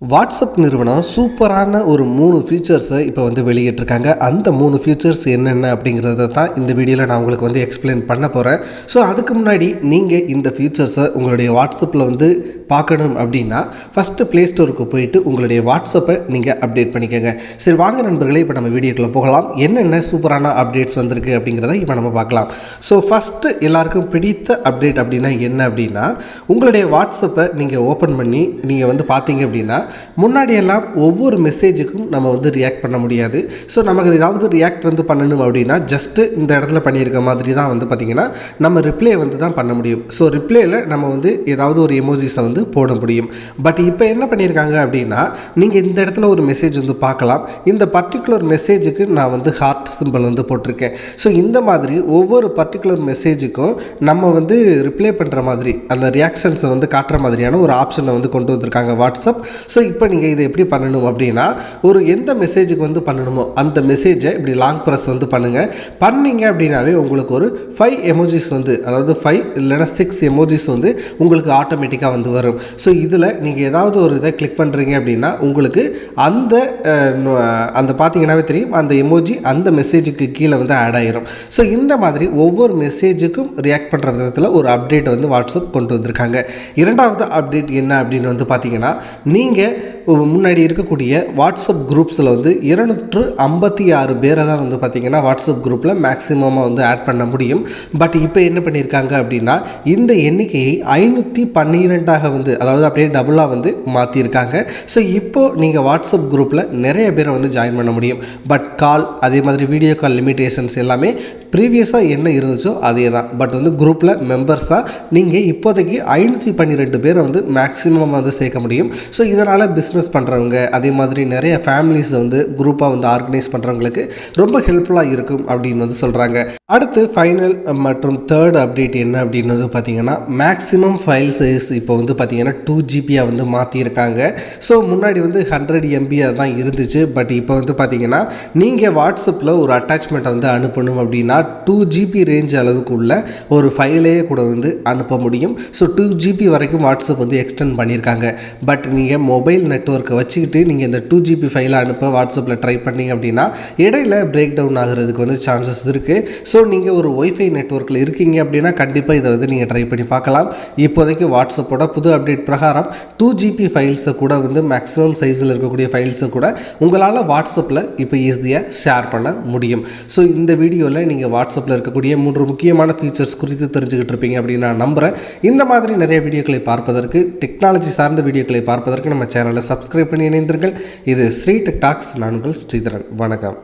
WhatsApp நிறுவனம் சூப்பரான ஒரு 3 ஃபீச்சர்ஸை இப்போ வெளியிட்டிருக்காங்க. அந்த 3 ஃபீச்சர்ஸ் என்னென்ன அப்படிங்கிறத தான் இந்த வீடியோவில் நான் உங்களுக்கு எக்ஸ்பிளைன் பண்ண போகிறேன். ஸோ அதுக்கு முன்னாடி நீங்கள் இந்த ஃபீச்சர்ஸை உங்களுடைய வாட்ஸ்அப்பில் பார்க்கணும் அப்படின்னா ஃபஸ்ட்டு ப்ளே ஸ்டோருக்கு போயிட்டு உங்களுடைய வாட்ஸ்அப்பை நீங்கள் அப்டேட் பண்ணிக்கோங்க. சரி வாங்க நண்பர்களே, இப்போ நம்ம வீடியோக்குள்ளே போகலாம். என்னென்ன சூப்பரான அப்டேட்ஸ் வந்திருக்கு அப்படிங்கிறத இப்போ நம்ம பார்க்கலாம். ஸோ ஃபஸ்ட்டு எல்லாருக்கும் பிடித்த அப்டேட் அப்படின்னா என்ன அப்படின்னா, உங்களுடைய வாட்ஸ்அப்பை நீங்கள் ஓப்பன் பண்ணி நீங்கள் பார்த்தீங்க அப்படின்னா முன்னாடியெல்லாம் ஒவ்வொரு மெசேஜுக்கும் நம்ம ரியாக்ட் பண்ண முடியாது. ஸோ நமக்கு ஏதாவது ரியாக்ட் பண்ணணும் அப்படின்னா ஜஸ்ட்டு இந்த இடத்துல பண்ணியிருக்க மாதிரி தான் பார்த்திங்கன்னா நம்ம ரிப்ளே தான் பண்ண முடியும். ஸோ ரிப்ளேயில் நம்ம ஏதாவது ஒரு எமோஜிஸை போட முடியும். பட் இப்போ என்ன பண்ணியிருக்காங்க அப்படின்னா, நீங்கள் இந்த இடத்துல ஒரு மெசேஜ் பார்க்கலாம். இந்த பர்டிகுலர் மெசேஜுக்கு நான் ஹார்ட் சிம்பிள் போட்டிருக்கேன். ஸோ இந்த மாதிரி ஒவ்வொரு பர்டிகுலர் மெசேஜுக்கும் நம்ம ரிப்ளை பண்ணுற மாதிரி அந்த ரியாக்ஷன்ஸை காட்டுற மாதிரியான ஒரு ஆப்ஷனை கொண்டு வந்திருக்காங்க வாட்ஸ்அப். ஸோ இப்போ நீங்கள் இதை எப்படி பண்ணணும் அப்படின்னா, ஒரு எந்த மெசேஜுக்கு பண்ணணுமோ அந்த மெசேஜை இப்படி லாங் ப்ரெஸ் பண்ணுங்கள். பண்ணிங்க அப்படின்னாவே உங்களுக்கு ஒரு 5 எமோஜிஸ் அதாவது 5 இல்லைன்னா 6 எமோஜிஸ் உங்களுக்கு ஆட்டோமேட்டிக்காக வரும். ஸோ இதில் நீங்கள் ஏதாவது ஒரு இதை கிளிக் பண்ணுறீங்க அப்படின்னா உங்களுக்கு அந்த பார்த்தீங்கன்னாவே தெரியும், அந்த எமோஜி அந்த மெசேஜுக்கு கீழே ஆட் ஆகிரும். ஸோ இந்த மாதிரி ஒவ்வொரு மெசேஜுக்கும் ரியாக்ட் பண்ணுற விதத்தில் ஒரு அப்டேட் வாட்ஸ்அப் கொண்டு வந்திருக்காங்க. இரண்டாவது அப்டேட் என்ன அப்படின்னு பார்த்தீங்கன்னா, நீங்கள் முன்னாடி இருக்கக்கூடிய வாட்ஸ்அப் குரூப்ஸில் 256 பேரை தான் பார்த்தீங்கன்னா வாட்ஸ்அப் குரூப்பில் மேக்ஸிமமாக ஆட் பண்ண முடியும். பட் இப்போ என்ன பண்ணியிருக்காங்க அப்படின்னா, இந்த எண்ணிக்கையை 512ஆக அதாவது அப்படியே டபுளாக மாற்றியிருக்காங்க. ஸோ இப்போது நீங்கள் வாட்ஸ்அப் குரூப்பில் நிறைய பேரை ஜாயின் பண்ண முடியும். பட் கால், அதே மாதிரி வீடியோ கால் லிமிட்டேஷன்ஸ் எல்லாமே ப்ரீவியஸாக என்ன இருந்துச்சோ அதே தான். பட் குரூப்பில் மெம்பர்ஸாக நீங்கள் இப்போதைக்கு 512 பேரை மேக்ஸிமம் சேர்க்க முடியும். ஸோ இதனால் பிஸ்னஸ் பண்ணுறவங்க, அதே மாதிரி நிறைய ஃபேமிலிஸ் குரூப்பாக ஆர்கனைஸ் பண்ணுறவங்களுக்கு ரொம்ப ஹெல்ப்ஃபுல்லாக இருக்கும் அப்படின்னு சொல்கிறாங்க. அடுத்து ஃபைனல் மற்றும் தேர்ட் அப்டேட் என்ன அப்படின்னு பார்த்தீங்கன்னா, மேக்ஸிமம் ஃபைல் சைஸ் இப்போ பார்த்தீங்கன்னா 2 GB மாற்றியிருக்காங்க. ஸோ முன்னாடி 100 MB தான் இருந்துச்சு. பட் இப்போ பார்த்தீங்கன்னா நீங்கள் வாட்ஸ்அப்பில் ஒரு அட்டாச்மெண்ட்டை அனுப்பணும் அப்படின்னா 2 GB ரேஞ்ச் அளவுக்கு உள்ள ஒரு ஃபைலையே கூட அனுப்ப முடியும். ஸோ 2 GB வரைக்கும் வாட்ஸ்அப் எக்ஸ்டெண்ட் பண்ணியிருக்காங்க. பட் நீங்கள் மொபைல் நெட்வொர்க்கை வச்சுக்கிட்டு நீங்கள் இந்த 2 GB ஃபைலை அனுப்ப வாட்ஸ்அப்பில் ட்ரை பண்ணிங்க அப்படின்னா இடையில பிரேக் டவுன் ஆகிறதுக்கு சான்சஸ் இருக்குது. ஸோ நீங்கள் ஒரு ஒய்ஃபை நெட்வொர்க்கில் இருக்கீங்க அப்படின்னா கண்டிப்பாக இதை நீங்கள் ட்ரை பண்ணி பார்க்கலாம். இப்போதைக்கு வாட்ஸ்அப்போட புது அப்டேட் பிரகாரம் 2 GB ஃபைல்ஸை கூட மேக்ஸிமம் சைஸில் இருக்கக்கூடிய ஃபைல்ஸை கூட உங்களால் வாட்ஸ்அப்பில் இப்போ ஈஸியாக ஷேர் பண்ண முடியும். ஸோ இந்த வீடியோவில் நீங்கள் வாட்ஸ்அப்பில் இருக்கக்கூடிய 3 முக்கியமான ஃபீச்சர்ஸ் குறித்து தெரிஞ்சுக்கிட்டு இருப்பீங்க அப்படின்னு நான் நம்புகிறேன். இந்த மாதிரி நிறைய வீடியோக்களை பார்ப்பதற்கு, டெக்னாலஜி சார்ந்த வீடியோக்களை பார்ப்பதற்கு நம்ம சேனலை சப்ஸ்கிரைப் பண்ணி இணைந்தீர்கள். இது ஸ்ரீ டெக் டாக்ஸ். நான் உங்கள் ஸ்ரீதரன். வணக்கம்.